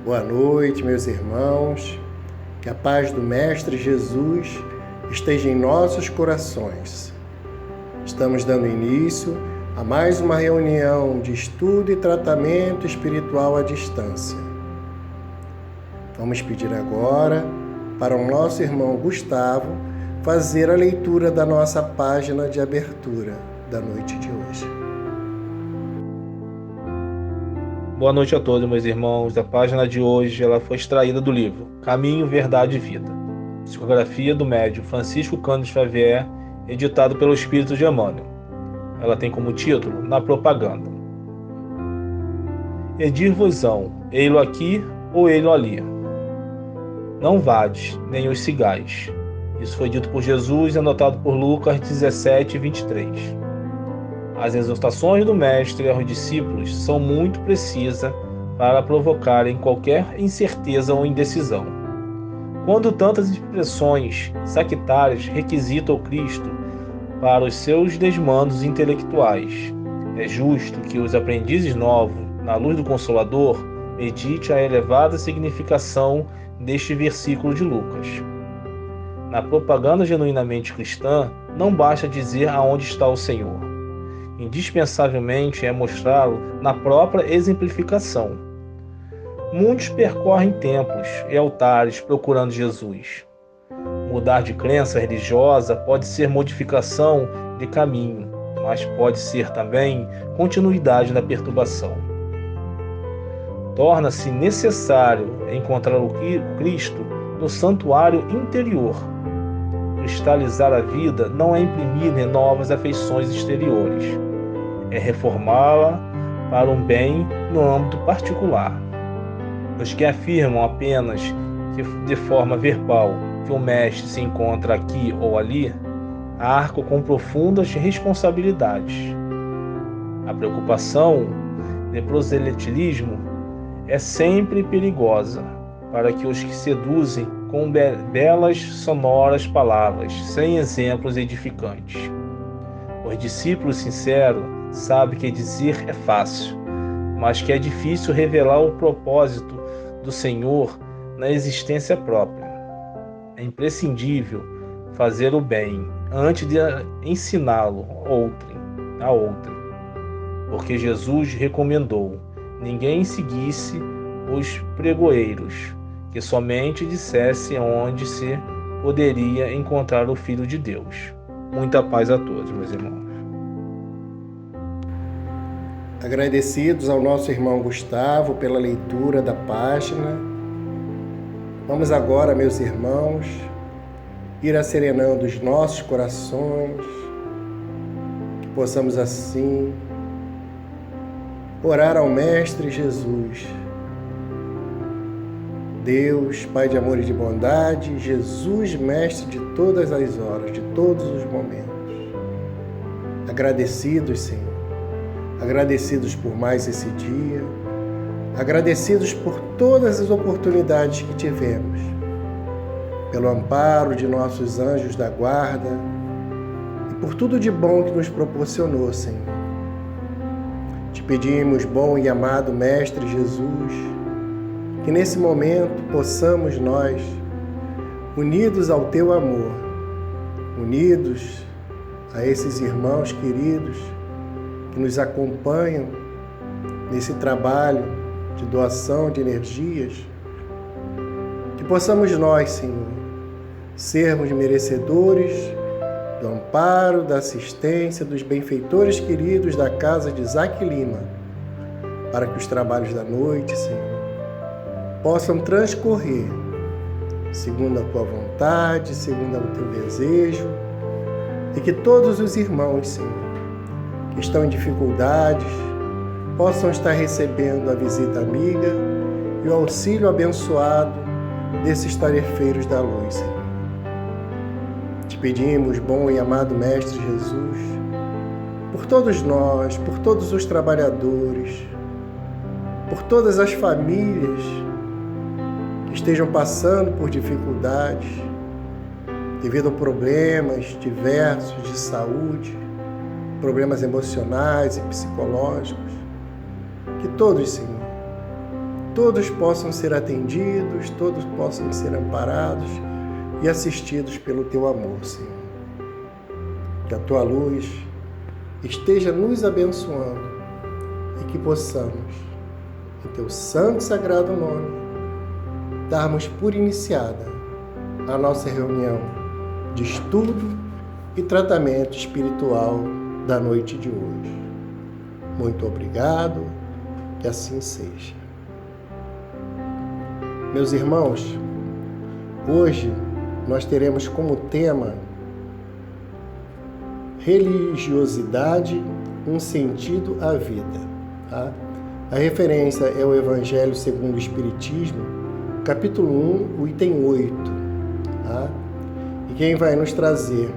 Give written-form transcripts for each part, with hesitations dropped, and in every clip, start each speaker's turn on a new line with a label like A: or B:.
A: Boa noite, meus irmãos. Que a paz do Mestre Jesus esteja em nossos corações. Estamos dando início a mais uma reunião de estudo e tratamento espiritual à distância. Vamos pedir agora para o nosso irmão Gustavo fazer a leitura da nossa página de abertura da noite de hoje.
B: Boa noite a todos, meus irmãos. A página de hoje ela foi extraída do livro Caminho, Verdade e Vida, psicografia do médium Francisco Cândido Xavier, editado pelo Espírito de Emmanuel. Ela tem como título Na Propaganda. Edir-vos-ão, ei-lo aqui ou ei-lo ali. Não vades, nem os sigais. Isso foi dito por Jesus e anotado por Lucas 17, 23. As exortações do Mestre aos discípulos são muito precisas para provocarem qualquer incerteza ou indecisão. Quando tantas expressões sectárias requisitam o Cristo para os seus desmandos intelectuais, é justo que os aprendizes novos, na luz do Consolador, medite a elevada significação deste versículo de Lucas. Na propaganda genuinamente cristã, não basta dizer aonde está o Senhor. Indispensavelmente é mostrá-lo na própria exemplificação. Muitos percorrem templos e altares procurando Jesus. Mudar de crença religiosa pode ser modificação de caminho, mas pode ser também continuidade na perturbação. Torna-se necessário encontrar o Cristo no santuário interior. Cristalizar a vida não é imprimir novas afeições exteriores, é reformá-la para um bem no âmbito particular. Os que afirmam apenas que de forma verbal que o Mestre se encontra aqui ou ali, arcam com profundas responsabilidades. A preocupação de proselitismo é sempre perigosa para que os que seduzem com belas, sonoras palavras, sem exemplos edificantes. Os discípulos sinceros sabem que dizer é fácil, mas que é difícil revelar o propósito do Senhor na existência própria. É imprescindível fazer o bem antes de ensiná-lo a outrem, porque Jesus recomendou: ninguém seguisse os pregoeiros, que somente dissesse onde se poderia encontrar o Filho de Deus. Muita paz a todos, meus irmãos.
A: Agradecidos ao nosso irmão Gustavo pela leitura da página. Vamos agora, meus irmãos, ir acerenando os nossos corações, que possamos assim orar ao Mestre Jesus. Deus, Pai de amor e de bondade, Jesus, Mestre de todas as horas, de todos os momentos. Agradecidos, Senhor, agradecidos por mais esse dia, agradecidos por todas as oportunidades que tivemos, pelo amparo de nossos anjos da guarda e por tudo de bom que nos proporcionou, Senhor. Te pedimos, bom e amado Mestre Jesus, que nesse momento possamos nós, unidos ao Teu amor, unidos a esses irmãos queridos que nos acompanham nesse trabalho de doação de energias, que possamos nós, Senhor, sermos merecedores do amparo, da assistência dos benfeitores queridos da casa de Isaac Lima, para que os trabalhos da noite, Senhor, possam transcorrer segundo a Tua vontade, segundo o Teu desejo, e que todos os irmãos, Senhor, que estão em dificuldades, possam estar recebendo a visita amiga e o auxílio abençoado desses tarefeiros da luz, Senhor. Te pedimos, bom e amado Mestre Jesus, por todos nós, por todos os trabalhadores, por todas as famílias que estejam passando por dificuldades devido a problemas diversos de saúde, problemas emocionais e psicológicos, que todos, Senhor, todos possam ser atendidos, todos possam ser amparados e assistidos pelo Teu amor, Senhor. Que a Tua luz esteja nos abençoando e que possamos, em Teu santo e sagrado nome, darmos por iniciada a nossa reunião de estudo e tratamento espiritual da noite de hoje. Muito obrigado, que assim seja. Meus irmãos, hoje nós teremos como tema religiosidade, um sentido à vida. Tá? A referência é o Evangelho segundo o Espiritismo, capítulo 1, item 8. Tá? E quem vai nos trazer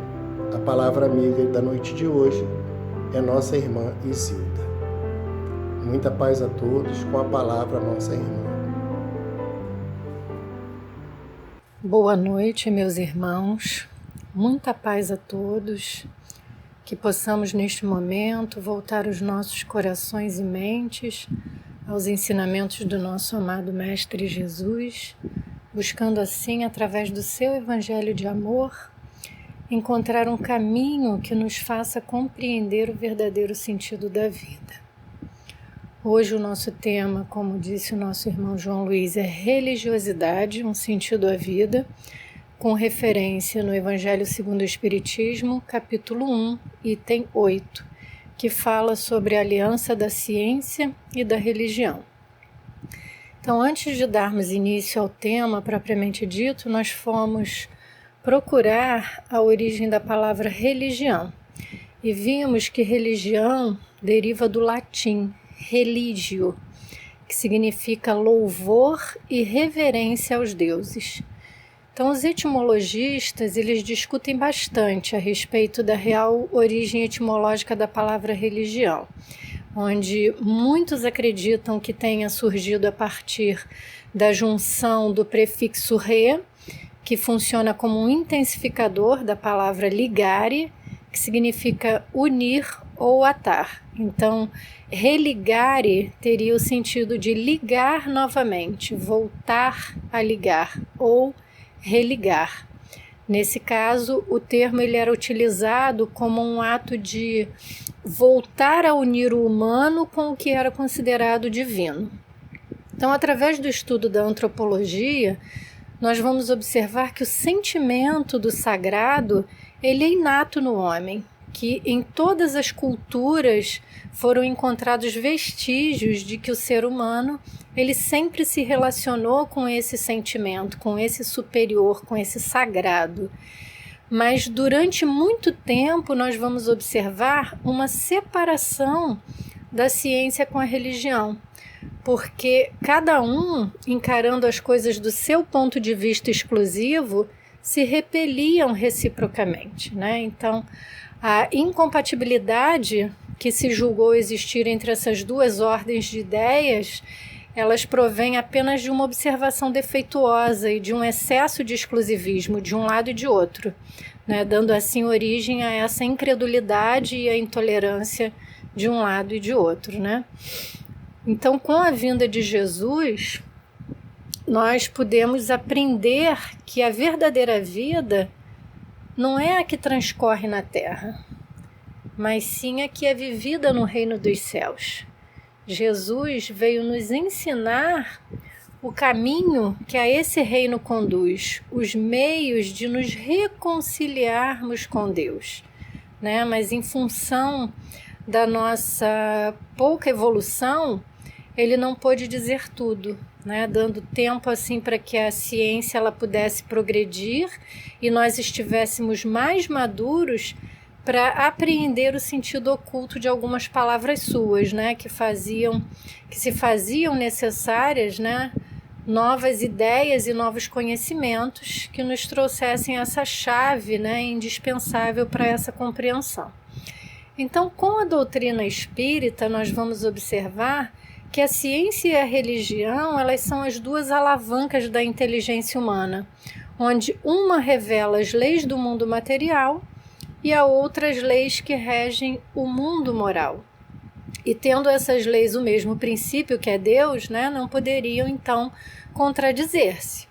A: a palavra amiga da noite de hoje é nossa irmã Isilda. Muita paz a todos, com a palavra nossa irmã.
C: Boa noite, meus irmãos. Muita paz a todos. Que possamos neste momento voltar os nossos corações e mentes aos ensinamentos do nosso amado Mestre Jesus, buscando assim, através do seu Evangelho de amor, encontrar um caminho que nos faça compreender o verdadeiro sentido da vida. Hoje o nosso tema, como disse o nosso irmão João Luiz, é religiosidade, um sentido à vida, com referência no Evangelho segundo o Espiritismo, capítulo 1, item 8, que fala sobre a aliança da ciência e da religião. Então, antes de darmos início ao tema propriamente dito, nós fomos procurar a origem da palavra religião e vimos que religião deriva do latim religio, que significa louvor e reverência aos deuses. Então, os etimologistas, eles discutem bastante a respeito da real origem etimológica da palavra religião, onde muitos acreditam que tenha surgido a partir da junção do prefixo re, que funciona como um intensificador da palavra ligare, que significa unir ou atar. Então, religare teria o sentido de ligar novamente, voltar a ligar ou religar. Nesse caso, o termo ele era utilizado como um ato de voltar a unir o humano com o que era considerado divino. Então, através do estudo da antropologia, nós vamos observar que o sentimento do sagrado ele é inato no homem, que em todas as culturas foram encontrados vestígios de que o ser humano ele sempre se relacionou com esse sentimento, com esse superior, com esse sagrado. Mas durante muito tempo nós vamos observar uma separação da ciência com a religião, porque cada um, encarando as coisas do seu ponto de vista exclusivo, se repeliam reciprocamente, né? Então, a incompatibilidade que se julgou existir entre essas duas ordens de ideias, elas provêm apenas de uma observação defeituosa e de um excesso de exclusivismo de um lado e de outro, né? Dando assim origem a essa incredulidade e a intolerância de um lado e de outro, né? Então, com a vinda de Jesus, nós podemos aprender que a verdadeira vida não é a que transcorre na terra, mas sim a que é vivida no reino dos céus. Jesus veio nos ensinar o caminho que a esse reino conduz, os meios de nos reconciliarmos com Deus, né? Mas em função da nossa pouca evolução, ele não pôde dizer tudo, né? Dando tempo assim para que a ciência ela pudesse progredir e nós estivéssemos mais maduros para apreender o sentido oculto de algumas palavras suas, né? Que se faziam necessárias, né? Novas ideias e novos conhecimentos que nos trouxessem essa chave, né? Indispensável para essa compreensão. Então, com a doutrina espírita, nós vamos observar que a ciência e a religião, elas são as duas alavancas da inteligência humana, onde uma revela as leis do mundo material e a outra as leis que regem o mundo moral. E tendo essas leis o mesmo princípio que é Deus, né, não poderiam então contradizer-se.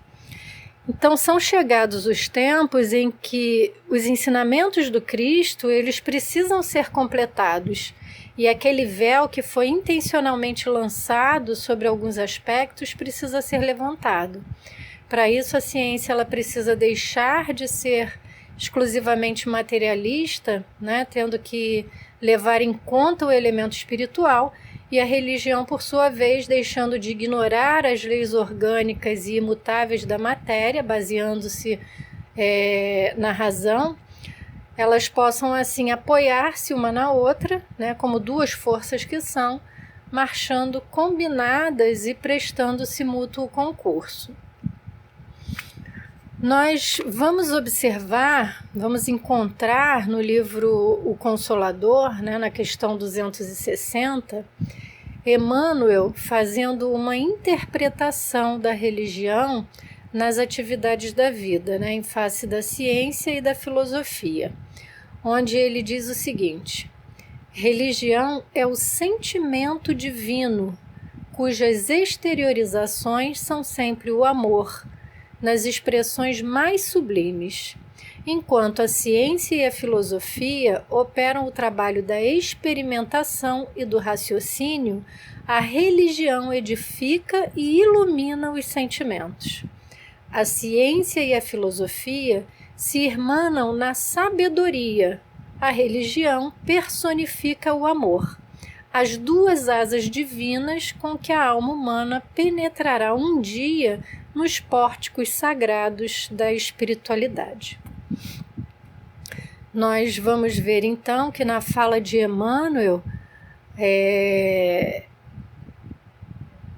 C: Então são chegados os tempos em que os ensinamentos do Cristo, eles precisam ser completados. E aquele véu que foi intencionalmente lançado sobre alguns aspectos precisa ser levantado. Para isso a ciência ela precisa deixar de ser exclusivamente materialista, né, tendo que levar em conta o elemento espiritual, e a religião, por sua vez, deixando de ignorar as leis orgânicas e imutáveis da matéria, baseando-se na razão, elas possam assim apoiar-se uma na outra, né, como duas forças que são, marchando combinadas e prestando-se mútuo concurso. Nós vamos observar, vamos encontrar no livro O Consolador, né, na questão 260, Emmanuel fazendo uma interpretação da religião nas atividades da vida, né, em face da ciência e da filosofia, onde ele diz o seguinte: religião é o sentimento divino, cujas exteriorizações são sempre o amor, nas expressões mais sublimes, enquanto a ciência e a filosofia operam o trabalho da experimentação e do raciocínio, a religião edifica e ilumina os sentimentos. A ciência e a filosofia se irmanam na sabedoria, a religião personifica o amor, as duas asas divinas com que a alma humana penetrará um dia nos pórticos sagrados da espiritualidade. Nós vamos ver então que na fala de Emmanuel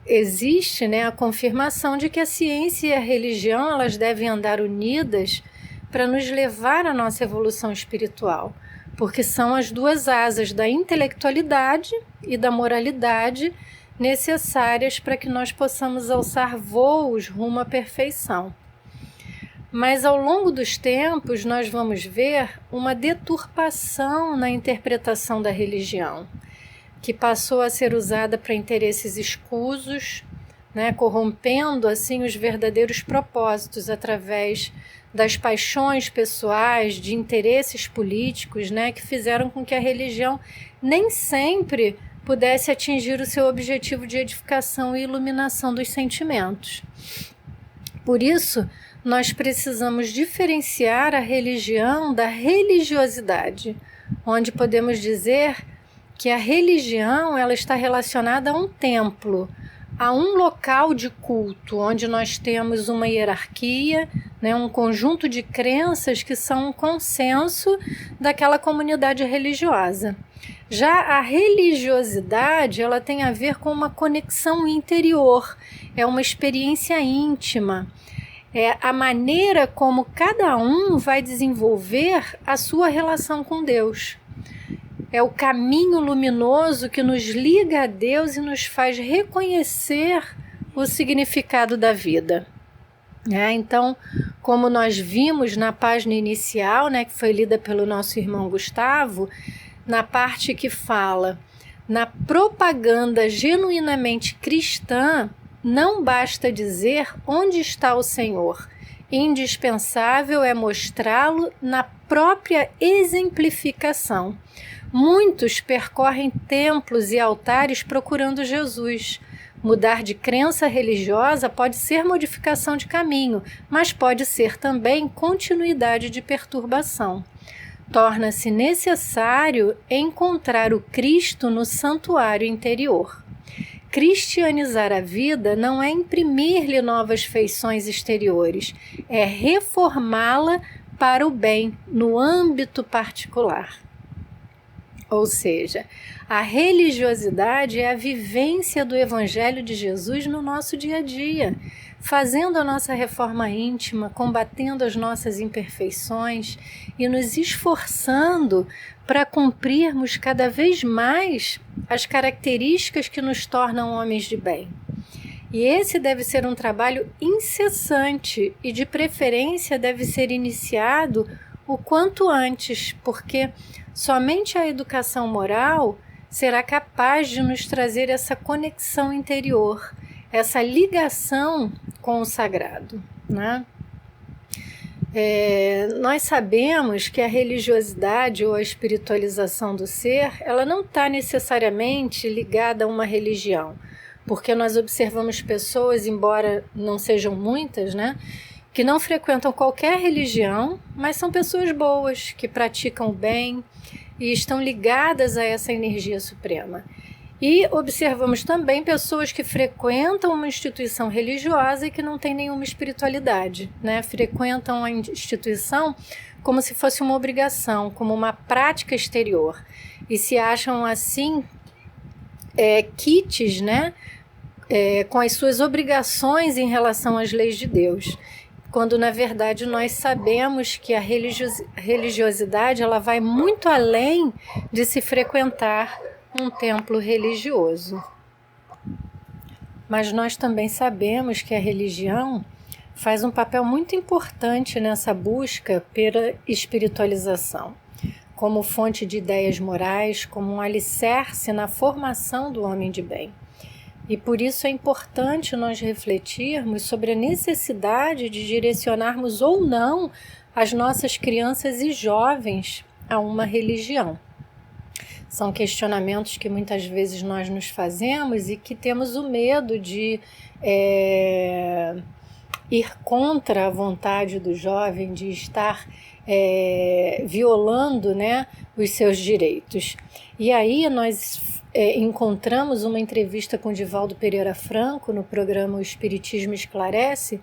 C: existe, né, a confirmação de que a ciência e a religião elas devem andar unidas para nos levar à nossa evolução espiritual, porque são as duas asas da intelectualidade e da moralidade necessárias para que nós possamos alçar voos rumo à perfeição. Mas ao longo dos tempos nós vamos ver uma deturpação na interpretação da religião, que passou a ser usada para interesses escusos, né, corrompendo assim os verdadeiros propósitos através das paixões pessoais, de interesses políticos, né, que fizeram com que a religião nem sempre pudesse atingir o seu objetivo de edificação e iluminação dos sentimentos. Por isso, nós precisamos diferenciar a religião da religiosidade, onde podemos dizer que a religião ela está relacionada a um templo, a um local de culto, onde nós temos uma hierarquia, né, um conjunto de crenças que são um consenso daquela comunidade religiosa. Já a religiosidade, ela tem a ver com uma conexão interior, é uma experiência íntima, é a maneira como cada um vai desenvolver a sua relação com Deus. É o caminho luminoso que nos liga a Deus e nos faz reconhecer o significado da vida. Então, como nós vimos na página inicial, né, que foi lida pelo nosso irmão Gustavo, na parte que fala na propaganda genuinamente cristã, não basta dizer onde está o Senhor. Indispensável é mostrá-lo na própria exemplificação. Muitos percorrem templos e altares procurando Jesus. Mudar de crença religiosa pode ser modificação de caminho, mas pode ser também continuidade de perturbação. Torna-se necessário encontrar o Cristo no santuário interior. Cristianizar a vida não é imprimir-lhe novas feições exteriores, é reformá-la para o bem no âmbito particular. Ou seja, a religiosidade é a vivência do Evangelho de Jesus no nosso dia a dia, fazendo a nossa reforma íntima, combatendo as nossas imperfeições e nos esforçando para cumprirmos cada vez mais as características que nos tornam homens de bem. E esse deve ser um trabalho incessante e, de preferência, deve ser iniciado o quanto antes, porque somente a educação moral será capaz de nos trazer essa conexão interior, essa ligação com o sagrado, né? Nós sabemos que a religiosidade ou a espiritualização do ser, ela não está necessariamente ligada a uma religião, porque nós observamos pessoas, embora não sejam muitas, né, que não frequentam qualquer religião, mas são pessoas boas, que praticam o bem e estão ligadas a essa energia suprema. E observamos também pessoas que frequentam uma instituição religiosa e que não têm nenhuma espiritualidade, né? Frequentam a instituição como se fosse uma obrigação, como uma prática exterior. E se acham assim, quites, né? Com as suas obrigações em relação às leis de Deus. Quando, na verdade, nós sabemos que a religiosidade ela vai muito além de se frequentar um templo religioso. Mas nós também sabemos que a religião faz um papel muito importante nessa busca pela espiritualização, como fonte de ideias morais, como um alicerce na formação do homem de bem. E por isso é importante nós refletirmos sobre a necessidade de direcionarmos ou não as nossas crianças e jovens a uma religião. São questionamentos que muitas vezes nós nos fazemos e que temos o medo de ir contra a vontade do jovem, de estar violando, né, os seus direitos. E aí nós encontramos uma entrevista com Divaldo Pereira Franco no programa O Espiritismo Esclarece,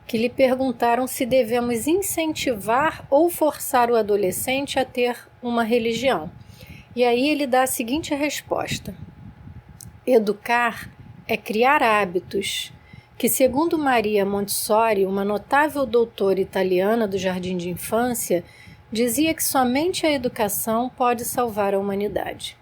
C: que lhe perguntaram se devemos incentivar ou forçar o adolescente a ter uma religião. E aí ele dá a seguinte resposta: educar é criar hábitos que, segundo Maria Montessori, uma notável doutora italiana do jardim de infância, dizia que somente a educação pode salvar a humanidade.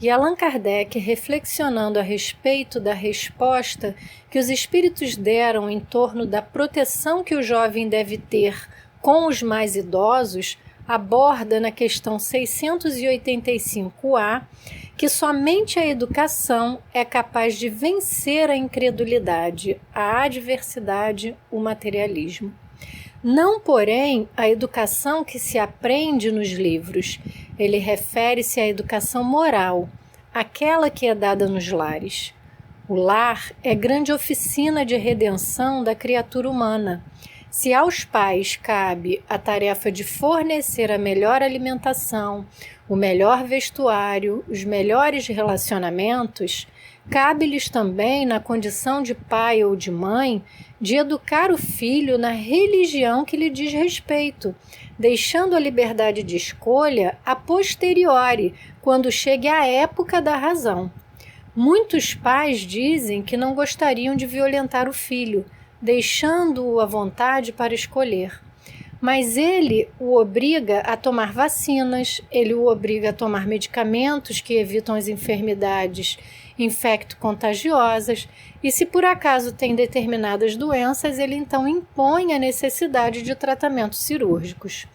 C: E Allan Kardec, reflexionando a respeito da resposta que os espíritos deram em torno da proteção que o jovem deve ter com os mais idosos, aborda na questão 685A que somente a educação é capaz de vencer a incredulidade, a adversidade, o materialismo. Não, porém, a educação que se aprende nos livros. Ele refere-se à educação moral, aquela que é dada nos lares. O lar é grande oficina de redenção da criatura humana. Se aos pais cabe a tarefa de fornecer a melhor alimentação, o melhor vestuário, os melhores relacionamentos, cabe-lhes também, na condição de pai ou de mãe, de educar o filho na religião que lhe diz respeito, deixando a liberdade de escolha a posteriori, quando chegue a época da razão. Muitos pais dizem que não gostariam de violentar o filho, deixando-o à vontade para escolher. Mas ele o obriga a tomar vacinas, ele o obriga a tomar medicamentos que evitam as enfermidades infecto-contagiosas, e se por acaso tem determinadas doenças, ele então impõe a necessidade de tratamentos cirúrgicos.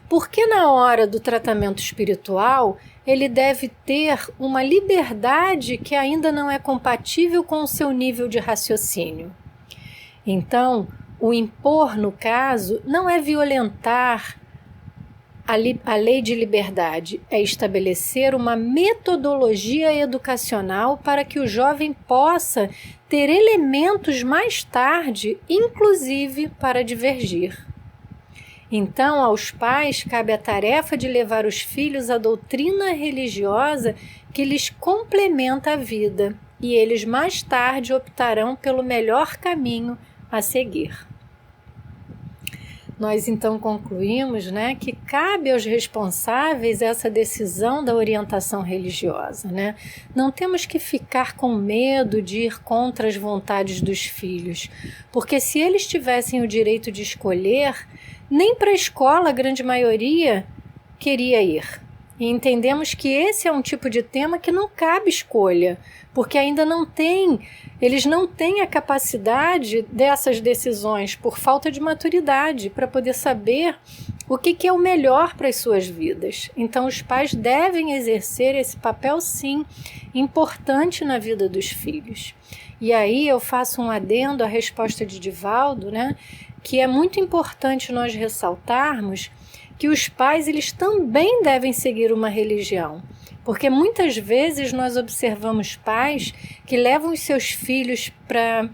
C: Porque na hora do tratamento espiritual, ele deve ter uma liberdade que ainda não é compatível com o seu nível de raciocínio. Então, o impor, no caso, não é violentar a lei de liberdade, é estabelecer uma metodologia educacional para que o jovem possa ter elementos mais tarde, inclusive para divergir. Então, aos pais cabe a tarefa de levar os filhos à doutrina religiosa que lhes complementa a vida, e eles mais tarde optarão pelo melhor caminho a seguir. Nós então concluímos, né, que cabe aos responsáveis essa decisão da orientação religiosa, né? Não temos que ficar com medo de ir contra as vontades dos filhos, porque se eles tivessem o direito de escolher, nem para a escola a grande maioria queria ir. E entendemos que esse é um tipo de tema que não cabe escolha, porque ainda eles não têm a capacidade dessas decisões por falta de maturidade para poder saber o que é o melhor para as suas vidas. Então, os pais devem exercer esse papel, sim, importante na vida dos filhos. E aí eu faço um adendo à resposta de Divaldo, né, que é muito importante nós ressaltarmos que os pais, eles também devem seguir uma religião. Porque muitas vezes nós observamos pais que levam os seus filhos para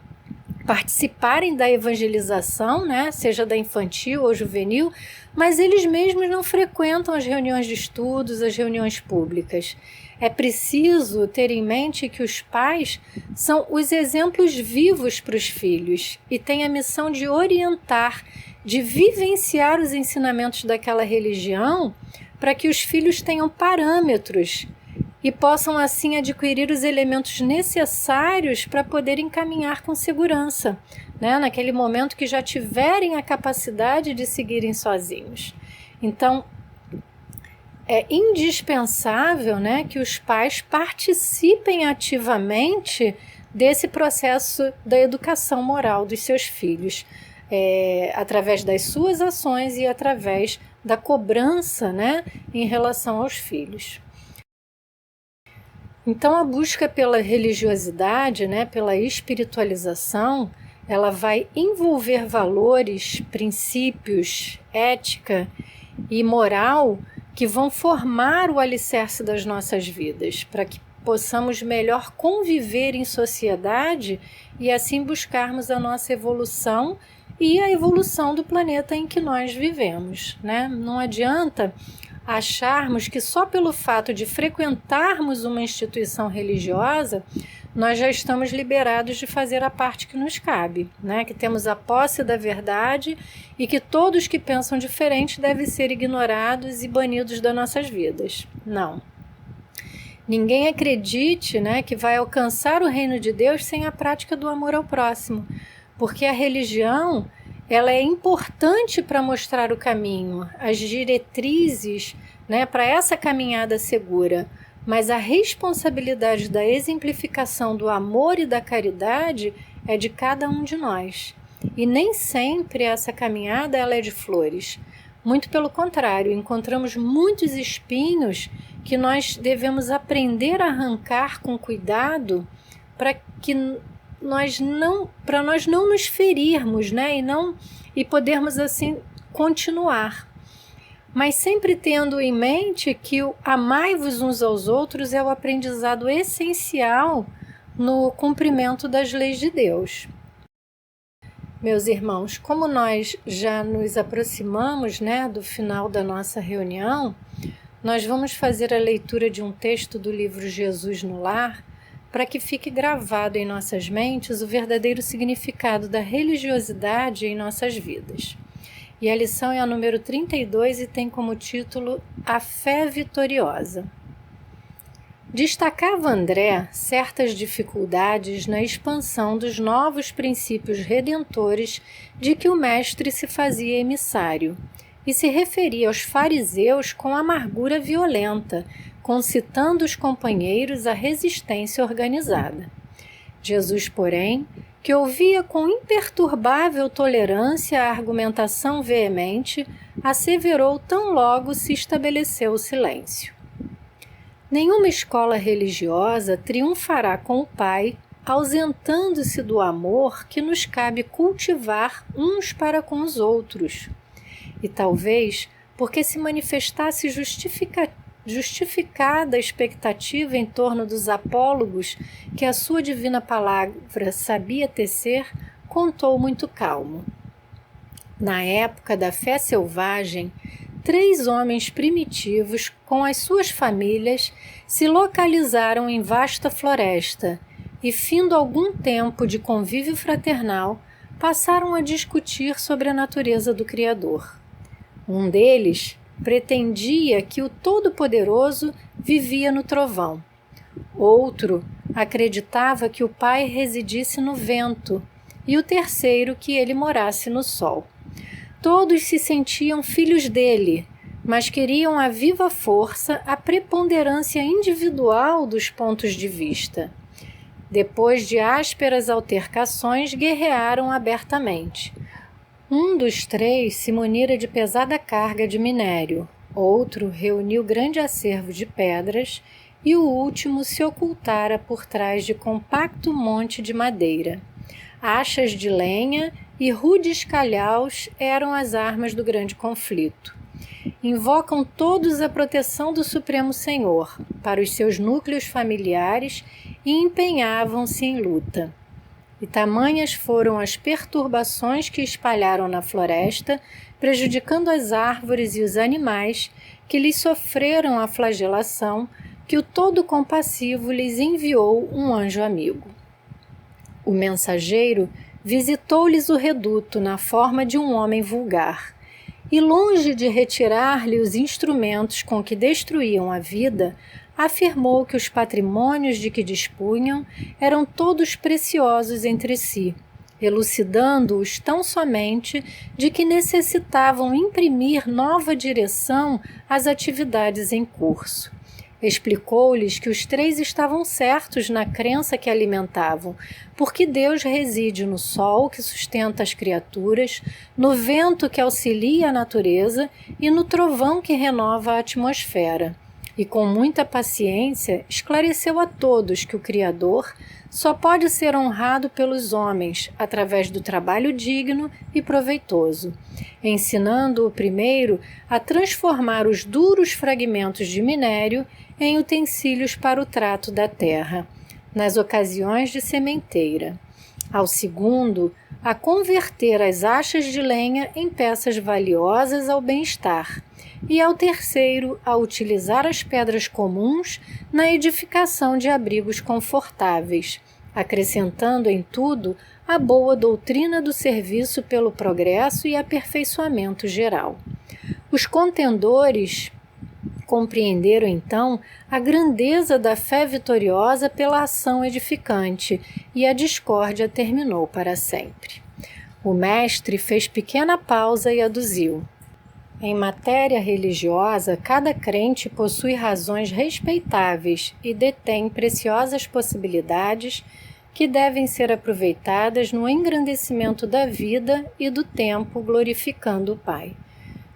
C: participarem da evangelização, né, seja da infantil ou juvenil, mas eles mesmos não frequentam as reuniões de estudos, as reuniões públicas. É preciso ter em mente que os pais são os exemplos vivos para os filhos e têm a missão de orientar, de vivenciar os ensinamentos daquela religião para que os filhos tenham parâmetros e possam assim adquirir os elementos necessários para poderem caminhar com segurança, né? Naquele momento que já tiverem a capacidade de seguirem sozinhos. Então, é indispensável, né, que os pais participem ativamente desse processo da educação moral dos seus filhos, através das suas ações e através da cobrança, né, em relação aos filhos. Então, a busca pela religiosidade, né, pela espiritualização, ela vai envolver valores, princípios, ética e moral que vão formar o alicerce das nossas vidas, para que possamos melhor conviver em sociedade e assim buscarmos a nossa evolução e a evolução do planeta em que nós vivemos, né? Não adianta acharmos que só pelo fato de frequentarmos uma instituição religiosa nós já estamos liberados de fazer a parte que nos cabe, né? Que temos a posse da verdade e que todos que pensam diferente devem ser ignorados e banidos das nossas vidas. Não. Ninguém acredite, né, que vai alcançar o reino de Deus sem a prática do amor ao próximo, porque a religião ela é importante para mostrar o caminho, as diretrizes, né, para essa caminhada segura. Mas a responsabilidade da exemplificação do amor e da caridade é de cada um de nós. E nem sempre essa caminhada ela é de flores. Muito pelo contrário, encontramos muitos espinhos que nós devemos aprender a arrancar com cuidado para nós não nos ferirmos, né? E podermos assim continuar. Mas sempre tendo em mente que o amai-vos uns aos outros é o aprendizado essencial no cumprimento das leis de Deus. Meus irmãos, como nós já nos aproximamos, né, do final da nossa reunião, nós vamos fazer a leitura de um texto do livro Jesus no Lar, para que fique gravado em nossas mentes o verdadeiro significado da religiosidade em nossas vidas. E a lição é a número 32 e tem como título A Fé Vitoriosa. Destacava André certas dificuldades na expansão dos novos princípios redentores de que o mestre se fazia emissário, e se referia aos fariseus com amargura violenta, concitando os companheiros à resistência organizada. Jesus, porém, que ouvia com imperturbável tolerância a argumentação veemente, asseverou tão logo se estabeleceu o silêncio. Nenhuma escola religiosa triunfará com o Pai, ausentando-se do amor que nos cabe cultivar uns para com os outros. E talvez, porque se manifestasse justificada a expectativa em torno dos apólogos que a sua divina palavra sabia tecer, contou muito calmo. Na época da fé selvagem, 3 homens primitivos, com as suas famílias, se localizaram em vasta floresta e, findo algum tempo de convívio fraternal, passaram a discutir sobre a natureza do Criador. Um deles pretendia que o Todo-Poderoso vivia no trovão. Outro acreditava que o Pai residisse no vento e o terceiro que ele morasse no sol. Todos se sentiam filhos dele, mas queriam a viva força a preponderância individual dos pontos de vista. Depois de ásperas altercações, guerrearam abertamente. Um dos três se munira de pesada carga de minério, outro reuniu grande acervo de pedras e o último se ocultara por trás de compacto monte de madeira. Achas de lenha e rudes calhaus eram as armas do grande conflito. Invocam todos a proteção do Supremo Senhor para os seus núcleos familiares e empenhavam-se em luta. E tamanhas foram as perturbações que espalharam na floresta, prejudicando as árvores e os animais, que lhes sofreram a flagelação, que o todo compassivo lhes enviou um anjo amigo. O mensageiro visitou-lhes o reduto na forma de um homem vulgar, e longe de retirar-lhe os instrumentos com que destruíam a vida, afirmou que os patrimônios de que dispunham eram todos preciosos entre si, elucidando-os tão somente de que necessitavam imprimir nova direção às atividades em curso. Explicou-lhes que os três estavam certos na crença que alimentavam, porque Deus reside no sol que sustenta as criaturas, no vento que auxilia a natureza e no trovão que renova a atmosfera. E com muita paciência esclareceu a todos que o Criador só pode ser honrado pelos homens através do trabalho digno e proveitoso, ensinando o primeiro a transformar os duros fragmentos de minério em utensílios para o trato da terra, nas ocasiões de sementeira. Ao segundo, a converter as achas de lenha em peças valiosas ao bem-estar, e ao terceiro, a utilizar as pedras comuns na edificação de abrigos confortáveis, acrescentando em tudo a boa doutrina do serviço pelo progresso e aperfeiçoamento geral. Os contendores compreenderam então a grandeza da fé vitoriosa pela ação edificante, e a discórdia terminou para sempre. O mestre fez pequena pausa e aduziu: em matéria religiosa, cada crente possui razões respeitáveis e detém preciosas possibilidades que devem ser aproveitadas no engrandecimento da vida e do tempo, glorificando o Pai.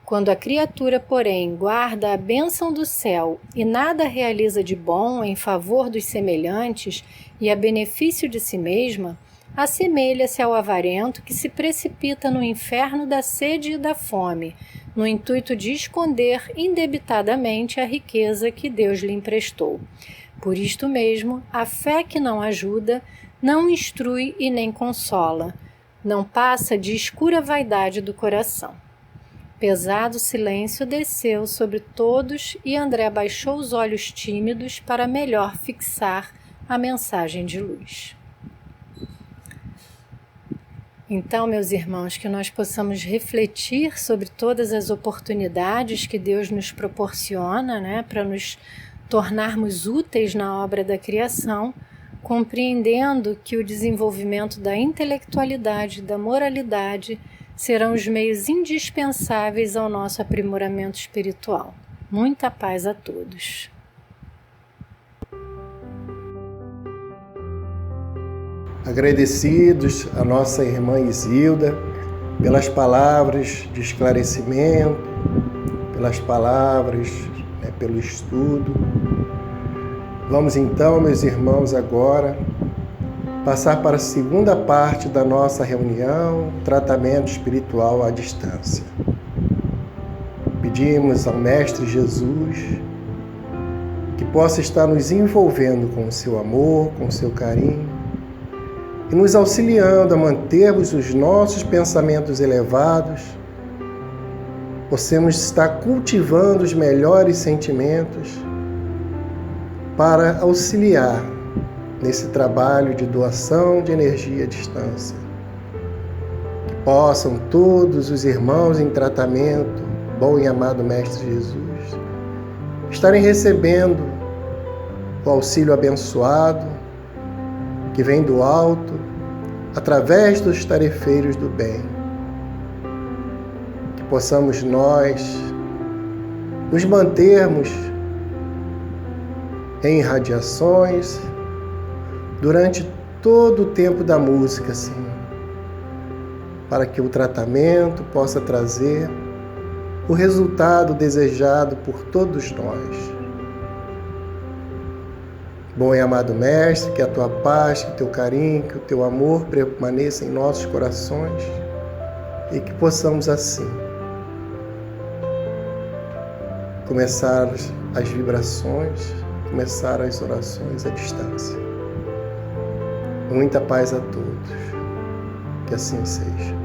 C: Quando a criatura, porém, guarda a bênção do céu e nada realiza de bom em favor dos semelhantes e a benefício de si mesma, assemelha-se ao avarento que se precipita no inferno da sede e da fome, no intuito de esconder indebitadamente a riqueza que Deus lhe emprestou. Por isto mesmo, a fé que não ajuda, não instrui e nem consola, não passa de escura vaidade do coração. Pesado silêncio desceu sobre todos e André baixou os olhos tímidos para melhor fixar a mensagem de luz. Então, meus irmãos, que nós possamos refletir sobre todas as oportunidades que Deus nos proporciona, para nos tornarmos úteis na obra da criação, compreendendo que o desenvolvimento da intelectualidade e da moralidade serão os meios indispensáveis ao nosso aprimoramento espiritual. Muita paz a todos.
A: Agradecidos a nossa irmã Isilda pelas palavras de esclarecimento, pelas palavras, pelo estudo. Vamos então, meus irmãos, agora passar para a segunda parte da nossa reunião, tratamento espiritual à distância. Pedimos ao Mestre Jesus que possa estar nos envolvendo com o seu amor, com o seu carinho, e nos auxiliando a mantermos os nossos pensamentos elevados, possamos estar cultivando os melhores sentimentos para auxiliar nesse trabalho de doação de energia à distância. Que possam todos os irmãos em tratamento, bom e amado Mestre Jesus, estarem recebendo o auxílio abençoado que vem do alto, através dos tarefeiros do bem. Que possamos nós nos mantermos em irradiações durante todo o tempo da música, Senhor. para que o tratamento possa trazer o resultado desejado por todos nós. Bom e amado Mestre, que a tua paz, que o teu carinho, que o teu amor permaneça em nossos corações e que possamos assim começar as vibrações, começar as orações à distância. Muita paz a todos. Que assim seja.